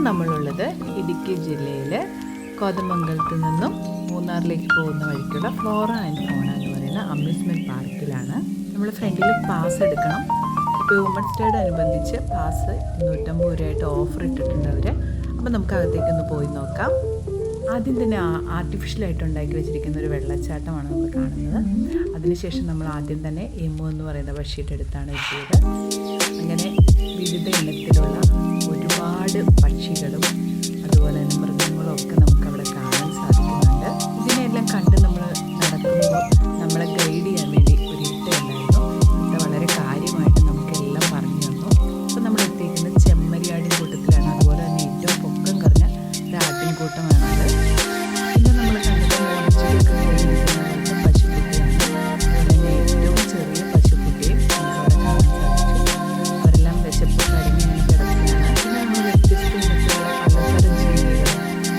നമ്മളുള്ളത് ഇടുക്കി ജില്ലയിലെ കോതമംഗലത്ത് നിന്നും മൂന്നാറിലേക്ക് പോകുന്ന വഴിക്കുള്ള ഫ്ലോറ ആൻഡ് ഫൗണ എന്ന് പറയുന്ന അമ്യൂസ്മെൻറ്റ് പാർക്കിലാണ്. നമ്മൾ ഫ്രണ്ടിൽ പാസ് എടുക്കണം. ഇപ്പോൾ വുമൻസ് ഡേയോടനുബന്ധിച്ച് പാസ് 250 രൂപയായിട്ട് ഓഫർ ഇട്ടിട്ടുണ്ട് അവർ. അപ്പോൾ നമുക്ക് അകത്തേക്കൊന്ന് പോയി നോക്കാം. ആദ്യം തന്നെ ആർട്ടിഫിഷ്യലായിട്ട് ഉണ്ടാക്കി വെച്ചിരിക്കുന്ന ഒരു വെള്ളച്ചാട്ടമാണ് നമ്മൾ കാണുന്നത്. അതിനുശേഷം നമ്മൾ ആദ്യം തന്നെ എമു എന്ന് പറയുന്ന ബെഡ്ഷീറ്റ് എടുത്താണ് എത്തിയത്. അങ്ങനെ വിവിധ ഇനത്തിലുള്ള ഒരുപാട് പക്ഷികളും അതുപോലെ തന്നെ മൃഗങ്ങളും ഒക്കെ നമുക്കവിടെ കാണാൻ സാധിക്കുന്നുണ്ട്. ഇതിനെല്ലാം കണ്ട് നമ്മൾ നടക്കുമ്പോൾ നമ്മളെ ഗൈഡ് ചെയ്യാൻ വേണ്ടി ഒരു ഇട്ടയുണ്ടായിരുന്നു. ഇട്ട വളരെ കാര്യമായിട്ട് നമുക്കെല്ലാം പറഞ്ഞു തന്നു. അപ്പോൾ നമ്മൾ എത്തിയിരിക്കുന്നത് ചെമ്മരിയാടിൻ കൂട്ടത്തിലാണ്. അതുപോലെ തന്നെ ഏറ്റവും പൊക്കം കുറഞ്ഞ ഒരു ആട്ടിൻകൂട്ടമാണത്. പിന്നെ നമ്മൾ കണ്ടത് പശുക്കുട്ടിയാണ്. അതുപോലെ തന്നെ ഏറ്റവും ചെറിയ പശുക്കുട്ടിയും നമുക്കവിടെ കാണാൻ സാധിച്ചു. അവരെല്ലാം വിശപ്പ് കരിഞ്ഞ് കിടക്കുകയാണ്. പിന്നെ നമ്മൾ വ്യത്യസ്ത ഇനത്തിലുള്ള പലതരം ജീവികൾ,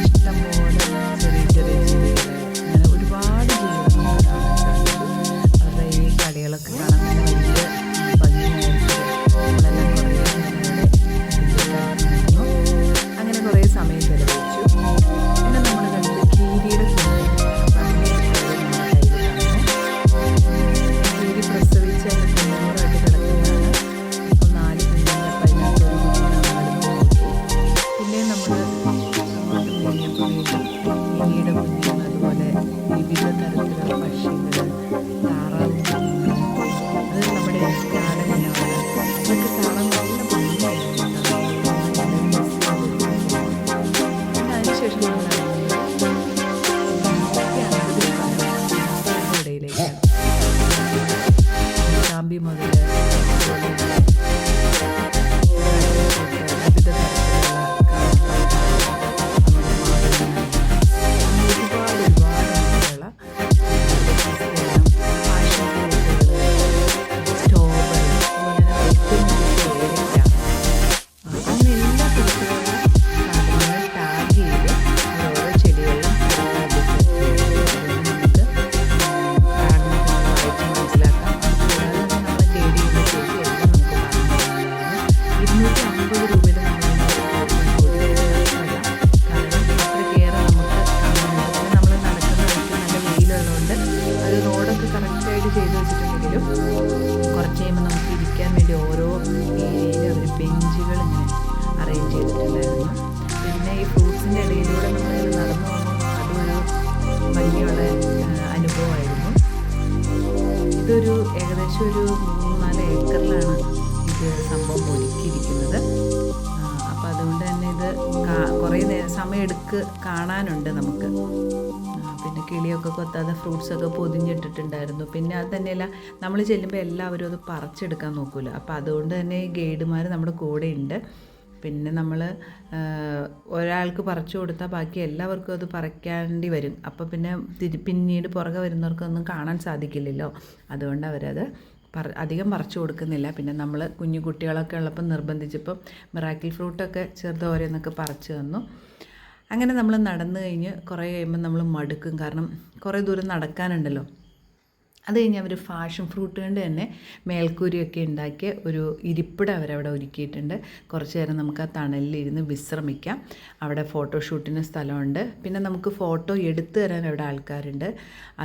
ഇഷ്ടംപോലെ ചെറിയ ചെറിയ ജീവികൾ, അങ്ങനെ ഒരുപാട് ജീവികൾ നമുക്ക് കാണാൻ സാധിച്ചു. അവരുടെ ഈ കളികളൊക്കെ കാണാൻ തന്നെ വലിയ ഭംഗിയായിട്ട് നമ്മളെല്ലാം കുറേ നിന്നു. അങ്ങനെ കുറേ സമയം ചെലവഴിച്ചു. പിന്നെ നമ്മൾ കണ്ടത് കീരിയുടെ കുഞ്ഞ്. കീരി പ്രസവിച്ച് അതിൻ്റെ കുഞ്ഞുങ്ങളായിട്ട് കിടക്കുന്നതാണ്. ഇപ്പോൾ 4 കുഞ്ഞുങ്ങളെ അതിനകത്ത് ഒരു കുഞ്ഞിനെ നമ്മൾ നോക്കി. പിന്നെ നമ്മൾ അങ്ങോട്ട് കഴിഞ്ഞപ്പോൾ വീണ്ടും കീരിയുടെ കുഞ്ഞുങ്ങൾ, അതുപോലെ വിവിധ തരത്തിലുള്ള പക്ഷികൾ, താറാവ് കുഞ്ഞുങ്ങൾ, അത് നമ്മുടെ നാടൻ ഇനമാണ്. അതൊക്കെ കാണാൻ നല്ല ഭംഗിയായിരുന്നു. അതിനുശേഷം നമ്മൾ ഇടയിലേക്കാണ് ചാമ്പി മുതൽ വിവിധ തരത്തിലുള്ള ഒരുപാടുള്ള സ്റ്റോബർ, അങ്ങനെ എല്ലാ തരത്തിലുള്ള സാധനങ്ങൾ ടാഗ് ചെയ്ത് ഓരോ ചെടികളിലും നമുക്ക് വായിച്ച് മനസ്സിലാക്കാം. അതുകൂടാതെ തന്നെ നമ്മളെ ഗൈഡ് ചെയ്യുന്ന ചേച്ചി എല്ലാം നമുക്ക് പറഞ്ഞു തരുന്നതാണ്. 250 രൂപയിൽ കാരണം അത്രയ്ക്കേറെ നമുക്ക് കാണാനുണ്ട്. പിന്നെ നമ്മൾ നടക്കുന്ന വഴിക്ക് നല്ല വെയിലുള്ളതുകൊണ്ട് അത് റോഡൊക്കെ കറക്റ്റായിട്ട് ചെയ്ത് വെച്ചിട്ടുണ്ടെങ്കിലും കുറച്ച് കഴിയുമ്പോൾ നമുക്ക് ഇരിക്കാൻ വേണ്ടി ഓരോ ഏരിയയിൽ അവർ ബെഞ്ചുകൾ ഇങ്ങനെ അറേഞ്ച് ചെയ്തിട്ടുണ്ടായിരുന്നു. പിന്നെ ഈ ഫ്രൂട്ട്സിൻ്റെ ഇടയിലൂടെ നമ്മളിങ്ങനെ നടന്നു പോകുമ്പോൾ അതൊരു ഭംഗിയുള്ള അനുഭവമായിരുന്നു. ഇതൊരു ഏകദേശം ഒരു 3-4 ഏക്കറിലാണ് ഇത് സംഭവം ഒരുക്കിയിരിക്കുന്നത്. അപ്പോൾ അതുകൊണ്ട് തന്നെ ഇത് കുറേ സമയം കാണാനുണ്ട് നമുക്ക്. പിന്നെ കിളിയൊക്കെ കൊത്താതെ ഫ്രൂട്ട്സൊക്കെ പൊതിഞ്ഞിട്ടിട്ടുണ്ടായിരുന്നു. പിന്നെ അത് തന്നെയല്ല, നമ്മൾ ചെല്ലുമ്പോൾ എല്ലാവരും അത് പറിച്ചെടുക്കാൻ നോക്കില്ല. അപ്പോൾ അതുകൊണ്ട് തന്നെ ഈ ഗൈഡുമാർ നമ്മുടെ കൂടെ ഉണ്ട്. പിന്നെ നമ്മൾ ഒരാൾക്ക് പറിച്ചു കൊടുത്താൽ ബാക്കി എല്ലാവർക്കും അത് പറിക്കേണ്ടി വരും. അപ്പോൾ പിന്നെ പിന്നീട് പുറകെ വരുന്നവർക്കൊന്നും കാണാൻ സാധിക്കില്ലല്ലോ. അതുകൊണ്ട് അവരത് അധികം പറിച്ചു കൊടുക്കുന്നില്ല. പിന്നെ നമ്മൾ കുഞ്ഞു കുട്ടികളൊക്കെ ഉള്ളപ്പോൾ നിർബന്ധിച്ചപ്പോൾ മിറാക്കിൾ ഫ്രൂട്ടൊക്കെ ചെറുതോരോന്നൊക്കെ പറിച്ചു തന്നു. അങ്ങനെ നമ്മൾ നടന്നു കഴിഞ്ഞ് കുറേ കഴിയുമ്പോൾ നമ്മൾ മടുക്കും. കാരണം കുറേ ദൂരം നടക്കാനുണ്ടല്ലോ. അത് കഴിഞ്ഞ് അവർ ഫാഷൻ ഫ്രൂട്ട് കൊണ്ട് തന്നെ മേൽക്കൂരിയൊക്കെ ഉണ്ടാക്കിയ ഒരു ഇരിപ്പിടം അവരവിടെ ഒരുക്കിയിട്ടുണ്ട്. കുറച്ച് നേരം നമുക്ക് ആ തണലിലിരുന്ന് വിശ്രമിക്കാം. അവിടെ ഫോട്ടോഷൂട്ടിന് സ്ഥലമുണ്ട്. പിന്നെ നമുക്ക് ഫോട്ടോ എടുത്തു തരാൻ അവിടെ ആൾക്കാരുണ്ട്.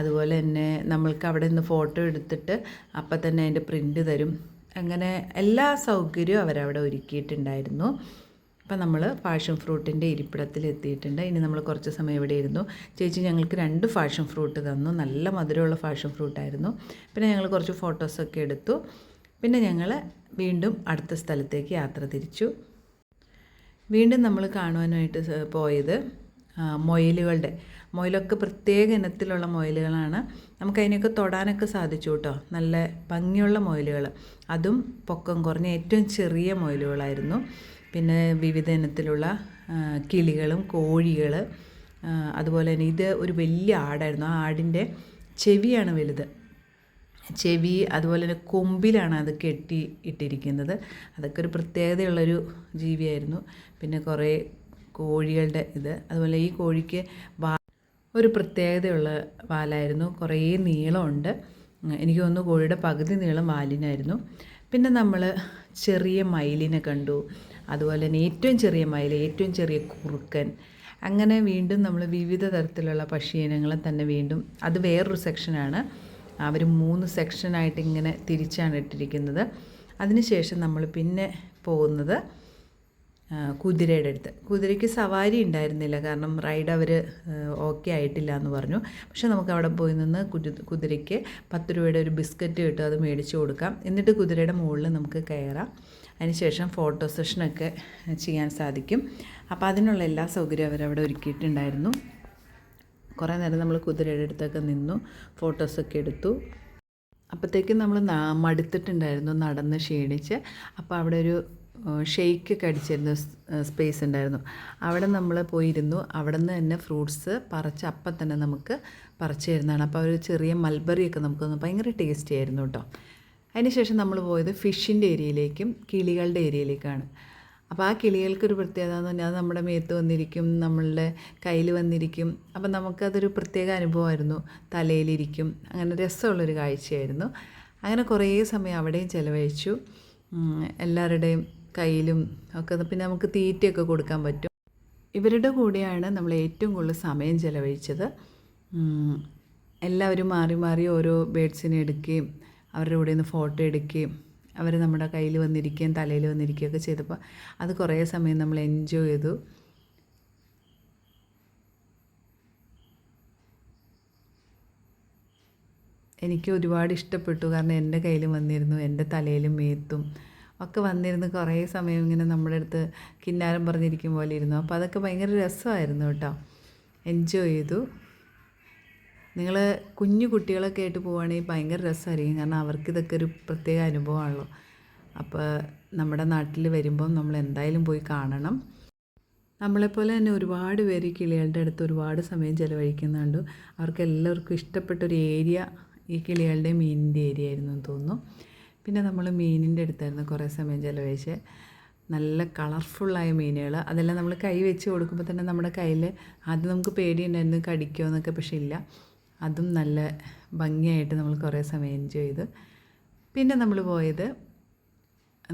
അതുപോലെ തന്നെ നമ്മൾക്ക് അവിടെ നിന്ന് ഫോട്ടോ എടുത്തിട്ട് അപ്പം തന്നെ അതിൻ്റെ പ്രിൻ്റ് തരും. അങ്ങനെ എല്ലാ സൗകര്യവും അവരവിടെ ഒരുക്കിയിട്ടുണ്ടായിരുന്നു. അപ്പം നമ്മൾ ഫാഷൻ ഫ്രൂട്ടിൻ്റെ ഇരിപ്പിടത്തിൽ എത്തിയിട്ടുണ്ട്. ഇനി നമ്മൾ കുറച്ച് സമയം ഇവിടെ ഇരുന്നു. ചേച്ചി ഞങ്ങൾക്ക് 2 ഫാഷൻ ഫ്രൂട്ട് തന്നു. നല്ല മധുരമുള്ള ഫാഷൻ ഫ്രൂട്ടായിരുന്നു. പിന്നെ ഞങ്ങൾ കുറച്ച് ഫോട്ടോസൊക്കെ എടുത്തു. പിന്നെ ഞങ്ങൾ വീണ്ടും അടുത്ത സ്ഥലത്തേക്ക് യാത്ര തിരിച്ചു. വീണ്ടും നമ്മൾ കാണുവാനായിട്ട് പോയത് മുയലൊക്കെ പ്രത്യേക ഇനത്തിലുള്ള മുയലുകളാണ്. നമുക്കതിനെയൊക്കെ തൊടാനൊക്കെ സാധിച്ചു കേട്ടോ. നല്ല ഭംഗിയുള്ള മുയലുകൾ, അതും പൊക്കം കുറഞ്ഞ ഏറ്റവും ചെറിയ മുയലുകളായിരുന്നു. പിന്നെ വിവിധ ഇനത്തിലുള്ള കിളികളും കോഴികൾ, അതുപോലെ തന്നെ ഇത് ഒരു വലിയ ആടായിരുന്നു. ആ ആടിൻ്റെ ചെവിയാണ് വലുത്. ചെവി അതുപോലെ തന്നെ കൊമ്പിലാണ് അത് കെട്ടി ഇട്ടിരിക്കുന്നത്. അതൊക്കെ ഒരു പ്രത്യേകതയുള്ളൊരു ജീവിയായിരുന്നു. പിന്നെ കുറേ കോഴികളുടെ ഇത്, അതുപോലെ ഈ കോഴിക്ക് ഒരു പ്രത്യേകതയുള്ള വാലായിരുന്നു. കുറേ നീളമുണ്ട്. എനിക്ക് തോന്നുന്നു കോഴിയുടെ പകുതി നീളം വാലിനായിരുന്നു. പിന്നെ നമ്മൾ ചെറിയ മയിലിനെ കണ്ടു. അതുപോലെ തന്നെ ഏറ്റവും ചെറിയ മയിൽ, ഏറ്റവും ചെറിയ കുറുക്കൻ, അങ്ങനെ വീണ്ടും നമ്മൾ വിവിധ തരത്തിലുള്ള പക്ഷി ഇനങ്ങളെ തന്നെ വീണ്ടും, അത് വേറൊരു സെക്ഷനാണ്. അവർ 3 സെക്ഷനായിട്ട് ഇങ്ങനെ തിരിച്ചാണ് ഇട്ടിരിക്കുന്നത്. അതിനുശേഷം നമ്മൾ പിന്നെ പോകുന്നത് കുതിരയുടെ അടുത്ത്. കുതിരയ്ക്ക് സവാരി ഉണ്ടായിരുന്നില്ല, കാരണം റൈഡ് അവർ ഓക്കെ ആയിട്ടില്ല എന്ന് പറഞ്ഞു. പക്ഷേ നമുക്ക് അവിടെ പോയി നിന്ന് കുതിരയ്ക്ക് 10 രൂപയുടെ ഒരു ബിസ്ക്കറ്റ് കിട്ടും, അത് മേടിച്ച് കൊടുക്കാം. എന്നിട്ട് കുതിരയുടെ മുകളിൽ നമുക്ക് കയറാം. അതിനുശേഷം ഫോട്ടോ സെഷനൊക്കെ ചെയ്യാൻ സാധിക്കും. അപ്പോൾ അതിനുള്ള എല്ലാ സൗകര്യവും അവരവിടെ ഒരുക്കിയിട്ടുണ്ടായിരുന്നു. കുറേ നേരം നമ്മൾ കുതിരയുടെ അടുത്തൊക്കെ നിന്നു, ഫോട്ടോസൊക്കെ എടുത്തു. അപ്പോഴത്തേക്കും നമ്മൾ മടുത്തിട്ടുണ്ടായിരുന്നു, നടന്ന് ക്ഷീണിച്ച്. അപ്പോൾ അവിടെ ഒരു ഷെയ്ക്കൊക്കെ അടിച്ചിരുന്ന സ്പേസ് ഉണ്ടായിരുന്നു. അവിടെ നമ്മൾ പോയിരുന്നു. അവിടെ നിന്ന് തന്നെ ഫ്രൂട്ട്സ് പറിച്ച് അപ്പം തന്നെ നമുക്ക് പറിച്ച് തരുന്നതാണ്. അപ്പോൾ ഒരു ചെറിയ മൽബറിയൊക്കെ നമുക്ക് ഭയങ്കര ടേസ്റ്റി ആയിരുന്നു കേട്ടോ. അതിനുശേഷം നമ്മൾ പോയത് ഫിഷിൻ്റെ ഏരിയയിലേക്കും കിളികളുടെ ഏരിയയിലേക്കാണ്. അപ്പോൾ ആ കിളികൾക്കൊരു പ്രത്യേകത എന്ന് പറഞ്ഞാൽ അത് നമ്മുടെ മേത്ത് വന്നിരിക്കും, നമ്മളുടെ കയ്യിൽ വന്നിരിക്കും. അപ്പം നമുക്കതൊരു പ്രത്യേക അനുഭവമായിരുന്നു. തലയിലിരിക്കും, അങ്ങനെ രസമുള്ളൊരു കാഴ്ചയായിരുന്നു. അങ്ങനെ കുറേ സമയം അവിടെയും ചിലവഴിച്ചു. എല്ലാവരുടെയും കയ്യിലും ഒക്കെ. പിന്നെ നമുക്ക് തീറ്റയൊക്കെ കൊടുക്കാൻ പറ്റും. ഇവരുടെ കൂടെയാണ് നമ്മൾ ഏറ്റവും കൂടുതൽ സമയം ചിലവഴിച്ചത്. എല്ലാവരും മാറി മാറി ഓരോ ബേഡ്സിനെ എടുക്കുകയും അവരുടെ കൂടെ നിന്ന് ഫോട്ടോ എടുക്കുകയും അവർ നമ്മുടെ കയ്യിൽ വന്നിരിക്കുകയും തലയിൽ വന്നിരിക്കുകയൊക്കെ ചെയ്തപ്പോൾ അത് കുറേ സമയം നമ്മൾ എൻജോയ് ചെയ്തു. എനിക്ക് ഒരുപാട് ഇഷ്ടപ്പെട്ടു, കാരണം എൻ്റെ കയ്യിലും വന്നിരുന്നു, എൻ്റെ തലയിലും മേത്തും ഒക്കെ വന്നിരുന്ന് കുറേ സമയം ഇങ്ങനെ നമ്മുടെ അടുത്ത് കിന്നാരം പറഞ്ഞിരിക്കും പോലെ ഇരുന്നു. അപ്പോൾ അതൊക്കെ ഭയങ്കര രസമായിരുന്നു കേട്ടോ, എൻജോയ് ചെയ്തു. നിങ്ങൾ കുഞ്ഞു കുട്ടികളൊക്കെ ആയിട്ട് പോവുകയാണെങ്കിൽ ഭയങ്കര രസമായിരിക്കും, കാരണം അവർക്കിതൊക്കെ ഒരു പ്രത്യേക അനുഭവമാണല്ലോ. അപ്പോൾ നമ്മുടെ നാട്ടിൽ വരുമ്പം നമ്മൾ എന്തായാലും പോയി കാണണം. നമ്മളെപ്പോലെ തന്നെ ഒരുപാട് പേര് കിളികളുടെ അടുത്ത് ഒരുപാട് സമയം ചിലവഴിക്കുന്നുണ്ട്. അവർക്ക് എല്ലാവർക്കും ഇഷ്ടപ്പെട്ടൊരു ഏരിയ ഈ കിളികളുടെ മീനിൻ്റെ ഏരിയ ആയിരുന്നു എന്ന് തോന്നുന്നു. പിന്നെ നമ്മൾ മീനിൻ്റെ അടുത്തായിരുന്നു കുറേ സമയം ചിലവഴിച്ച്. നല്ല കളർഫുള്ളായ മീനുകൾ, അതെല്ലാം നമ്മൾ കൈ വെച്ച് കൊടുക്കുമ്പോൾ തന്നെ നമ്മുടെ കയ്യിൽ ആദ്യം നമുക്ക് പേടിയുണ്ടായിരുന്നു കടിക്കുമോ എന്നൊക്കെ, പക്ഷേ ഇല്ല, അതും നല്ല ഭംഗിയായിട്ട് നമ്മൾ കുറേ സമയം എൻജോയ് ചെയ്ത്. പിന്നെ നമ്മൾ പോയത്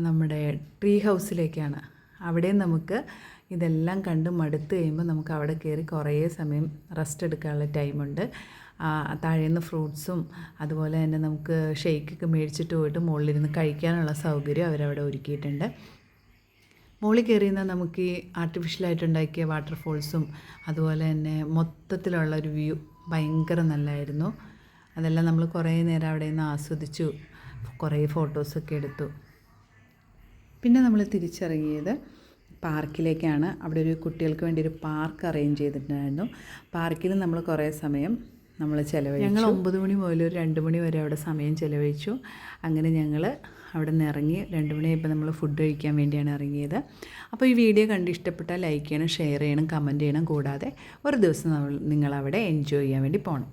നമ്മുടെ ട്രീ ഹൗസിലേക്കാണ്. അവിടെയും നമുക്ക് ഇതെല്ലാം കണ്ട് മടുത്ത് കഴിയുമ്പോൾ നമുക്ക് അവിടെ കയറി കുറേ സമയം റെസ്റ്റ് എടുക്കാനുള്ള ടൈമുണ്ട്. താഴേന്ന് ഫ്രൂട്ട്സും അതുപോലെ തന്നെ നമുക്ക് ഷെയ്ക്കൊക്കെ മേടിച്ചിട്ട് പോയിട്ട് മുകളിലിരുന്ന് കഴിക്കാനുള്ള സൗകര്യം അവരവിടെ ഒരുക്കിയിട്ടുണ്ട്. മുകളിൽ കയറി നിന്നാൽ നമുക്ക് ഈ ആർട്ടിഫിഷ്യലായിട്ടുണ്ടാക്കിയ വാട്ടർഫോൾസും അതുപോലെ തന്നെ മൊത്തത്തിലുള്ള ഒരു വ്യൂ ഭയങ്കര നല്ലതായിരുന്നു. അതെല്ലാം നമ്മൾ കുറേ നേരം അവിടെ നിന്ന് ആസ്വദിച്ചു, കുറേ ഫോട്ടോസൊക്കെ എടുത്തു. പിന്നെ നമ്മൾ തിരിച്ചിറങ്ങിയത് പാർക്കിലേക്കാണ്. അവിടെ ഒരു കുട്ടികൾക്ക് വേണ്ടി ഒരു പാർക്ക് അറേഞ്ച് ചെയ്തിട്ടുണ്ടായിരുന്നു. പാർക്കിൽ നമ്മൾ കുറേ സമയം നമ്മൾ ചിലവഴിച്ചു. ഞങ്ങൾ 9 മണി മുതൽ ഒരു 2 മണി വരെ അവിടെ സമയം ചിലവഴിച്ചു. അങ്ങനെ ഞങ്ങൾ അവിടെ നിന്ന് ഇറങ്ങി. 2 മണിയായപ്പോൾ നമ്മൾ ഫുഡ് കഴിക്കാൻ വേണ്ടിയാണ് ഇറങ്ങിയത്. അപ്പോൾ ഈ വീഡിയോ കണ്ട് ഇഷ്ടപ്പെട്ടാൽ ലൈക്ക് ചെയ്യണം, ഷെയർ ചെയ്യണം, കമൻറ്റ് ചെയ്യണം. കൂടാതെ ഒരു ദിവസം നിങ്ങളവിടെ എൻജോയ് ചെയ്യാൻ വേണ്ടി പോകണം.